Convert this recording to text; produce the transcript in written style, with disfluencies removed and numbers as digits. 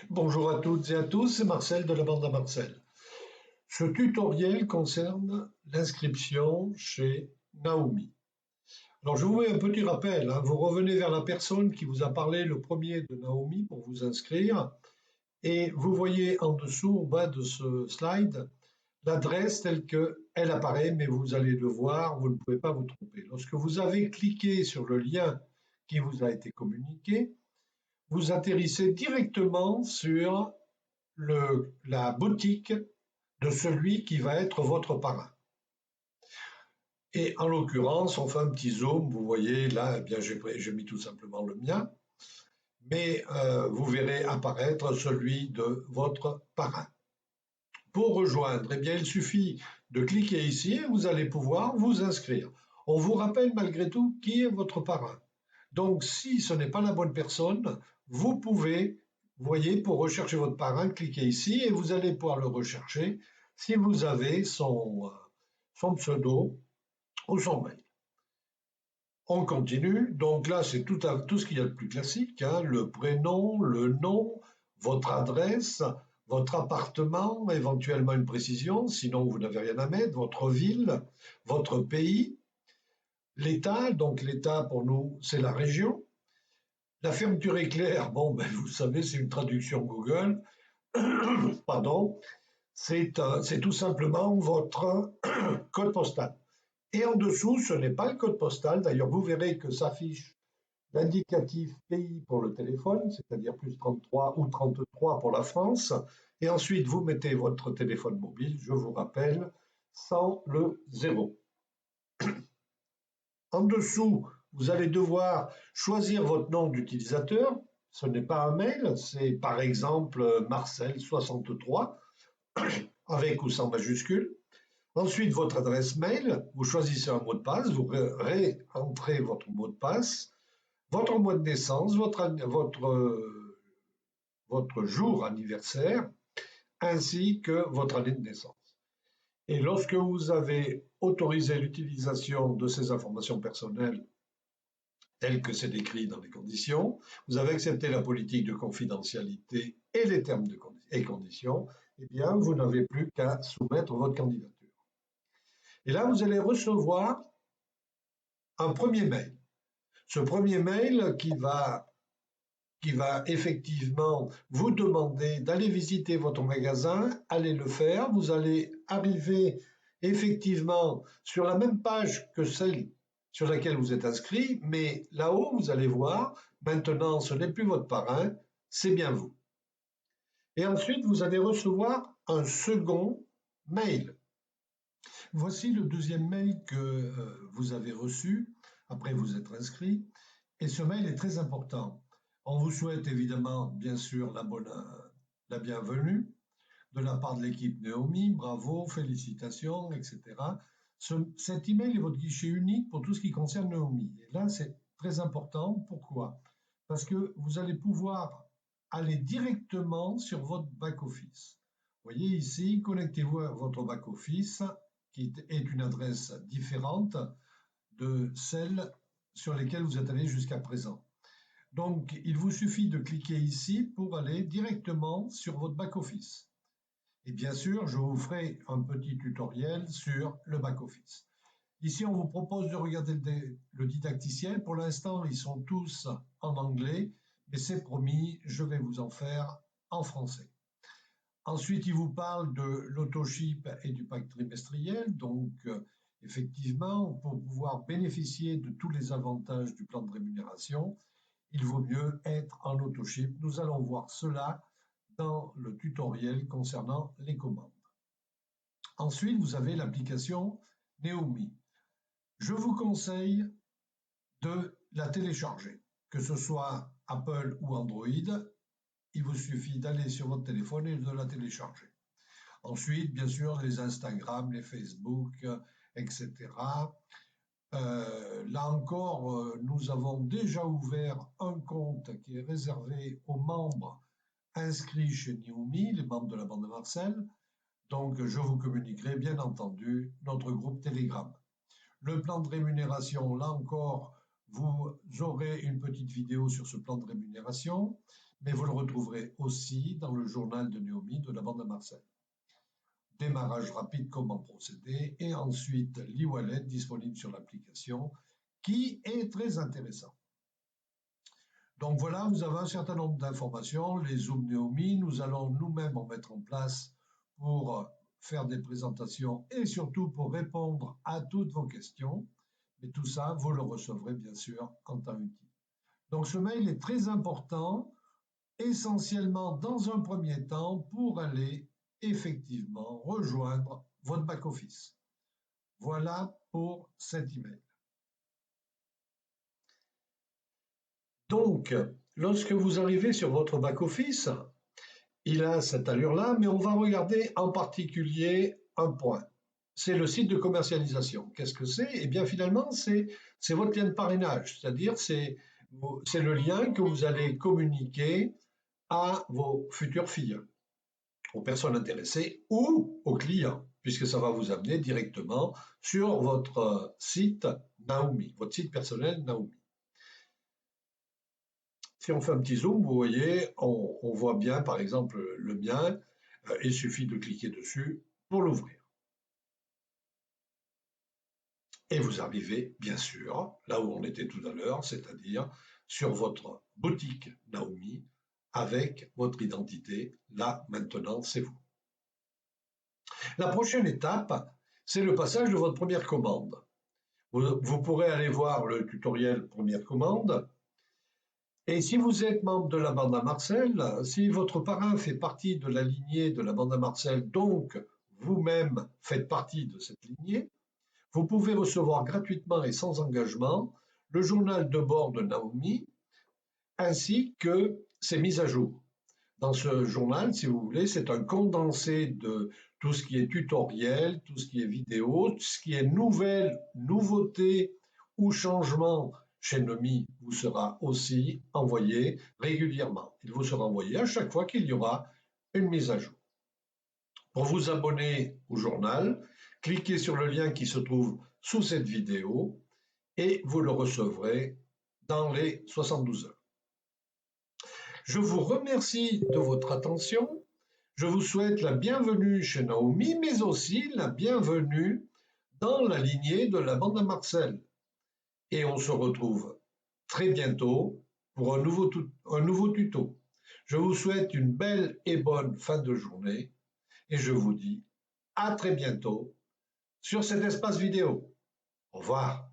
Bonjour à toutes et à tous, c'est Marcel de la bande à Marcel. Ce tutoriel concerne l'inscription chez Naomi. Alors je vous mets un petit rappel, vous revenez vers la personne qui vous a parlé le premier de Naomi pour vous inscrire et vous voyez en dessous, au bas de ce slide, l'adresse telle qu'elle apparaît, mais vous allez le voir, vous ne pouvez pas vous tromper. Lorsque vous avez cliqué sur le lien qui vous a été communiqué, vous atterrissez directement sur la boutique de celui qui va être votre parrain. Et en l'occurrence, on fait un petit zoom, vous voyez là, eh bien j'ai mis tout simplement le mien, mais vous verrez apparaître celui de votre parrain. Pour rejoindre, eh bien il suffit de cliquer ici et vous allez pouvoir vous inscrire. On vous rappelle malgré tout qui est votre parrain. Donc si ce n'est pas la bonne personne, vous pouvez, vous voyez, pour rechercher votre parrain, cliquez ici et vous allez pouvoir le rechercher si vous avez son pseudo ou son mail. On continue, donc là c'est tout ce qu'il y a de plus classique, le prénom, le nom, votre adresse, votre appartement, éventuellement une précision, sinon vous n'avez rien à mettre, votre ville, votre pays, l'État, donc l'État pour nous c'est la région. La fermeture éclair, bon ben vous savez c'est une traduction Google, pardon, c'est tout simplement votre code postal. Et en dessous, ce n'est pas le code postal. D'ailleurs, vous verrez que s'affiche l'indicatif pays pour le téléphone, c'est-à-dire plus 33 ou 33 pour la France. Et ensuite, vous mettez votre téléphone mobile, je vous rappelle, sans le 0. En dessous, vous allez devoir choisir votre nom d'utilisateur. Ce n'est pas un mail, c'est par exemple Marcel63 avec ou sans majuscule. Ensuite, votre adresse mail, vous choisissez un mot de passe, vous réentrez votre mot de passe, votre mois de naissance, votre jour anniversaire, ainsi que votre année de naissance. Et lorsque vous avez autorisé l'utilisation de ces informations personnelles telles que c'est décrit dans les conditions, vous avez accepté la politique de confidentialité et les termes et conditions, eh bien, vous n'avez plus qu'à soumettre votre candidature. Et là, vous allez recevoir un premier mail. Ce premier mail qui va effectivement vous demander d'aller visiter votre magasin, allez le faire. Vous allez arriver effectivement sur la même page que celle sur laquelle vous êtes inscrit, mais là-haut, vous allez voir, maintenant, ce n'est plus votre parrain, c'est bien vous. Et ensuite, vous allez recevoir un second mail. Voici le deuxième mail que vous avez reçu après vous être inscrit. Et ce mail est très important. On vous souhaite évidemment, bien sûr, la bienvenue de la part de l'équipe Naomi. Bravo, félicitations, etc. Cet email est votre guichet unique pour tout ce qui concerne Naomi. Et là, c'est très important. Pourquoi? Parce que vous allez pouvoir aller directement sur votre back-office. Vous voyez ici, connectez-vous à votre back-office qui est une adresse différente de celle sur lesquelles vous êtes allé jusqu'à présent. Donc, il vous suffit de cliquer ici pour aller directement sur votre back-office. Et bien sûr, je vous ferai un petit tutoriel sur le back-office. Ici, on vous propose de regarder le didacticiel. Pour l'instant, ils sont tous en anglais, mais c'est promis, je vais vous en faire en français. Ensuite, il vous parle de l'autoship et du pack trimestriel. Donc, effectivement, pour pouvoir bénéficier de tous les avantages du plan de rémunération, il vaut mieux être en autoship. Nous allons voir cela dans le tutoriel concernant les commandes. Ensuite, vous avez l'application Naomi. Je vous conseille de la télécharger, que ce soit Apple ou Android. Il vous suffit d'aller sur votre téléphone et de la télécharger. Ensuite, bien sûr, les Instagram, les Facebook, etc. Là encore, nous avons déjà ouvert un compte qui est réservé aux membres inscrits chez Naomi, les membres de la bande de Marcel. Donc, je vous communiquerai bien entendu notre groupe Telegram. Le plan de rémunération, là encore, vous aurez une petite vidéo sur ce plan de rémunération. mais vous le retrouverez aussi dans le journal de Naomi de la bande à Marcel. Démarrage rapide, comment procéder, et ensuite l'e-wallet disponible sur l'application qui est très intéressant. Donc voilà, vous avez un certain nombre d'informations. Les Zoom Naomi, nous allons nous-mêmes en mettre en place pour faire des présentations et surtout pour répondre à toutes vos questions. Mais tout ça, vous le recevrez bien sûr en temps utile. Donc ce mail est très important, essentiellement dans un premier temps pour aller effectivement rejoindre votre back-office. Voilà pour cet email. Donc, lorsque vous arrivez sur votre back-office, il a cette allure-là, mais on va regarder en particulier un point. C'est le site de commercialisation. Qu'est-ce que c'est? Eh bien, finalement, c'est votre lien de parrainage, c'est-à-dire c'est le lien que vous allez communiquer à vos futures filles, aux personnes intéressées ou aux clients, puisque ça va vous amener directement sur votre site Naomi, votre site personnel Naomi. Si on fait un petit zoom, vous voyez, on voit bien, par exemple, le mien. Il suffit de cliquer dessus pour l'ouvrir. Et vous arrivez, bien sûr, là où on était tout à l'heure, c'est-à-dire sur votre boutique Naomi, avec votre identité. Là, maintenant, c'est vous. La prochaine étape, c'est le passage de votre première commande. Vous pourrez aller voir le tutoriel première commande. Et si vous êtes membre de la bande à Marcel, si votre parrain fait partie de la lignée de la bande à Marcel, donc vous-même faites partie de cette lignée, vous pouvez recevoir gratuitement et sans engagement le journal de bord de Naomi ainsi que ses mises à jour. Dans ce journal, si vous voulez, c'est un condensé de tout ce qui est tutoriel, tout ce qui est vidéo, tout ce qui est nouveauté ou changement chez Naomi vous sera aussi envoyé régulièrement. Il vous sera envoyé à chaque fois qu'il y aura une mise à jour. Pour vous abonner au journal, cliquez sur le lien qui se trouve sous cette vidéo et vous le recevrez dans les 72 heures. Je vous remercie de votre attention. Je vous souhaite la bienvenue chez Naomi, mais aussi la bienvenue dans la lignée de la bande à Marcel. Et on se retrouve très bientôt pour un nouveau tuto. Je vous souhaite une belle et bonne fin de journée et je vous dis à très bientôt sur cet espace vidéo. Au revoir.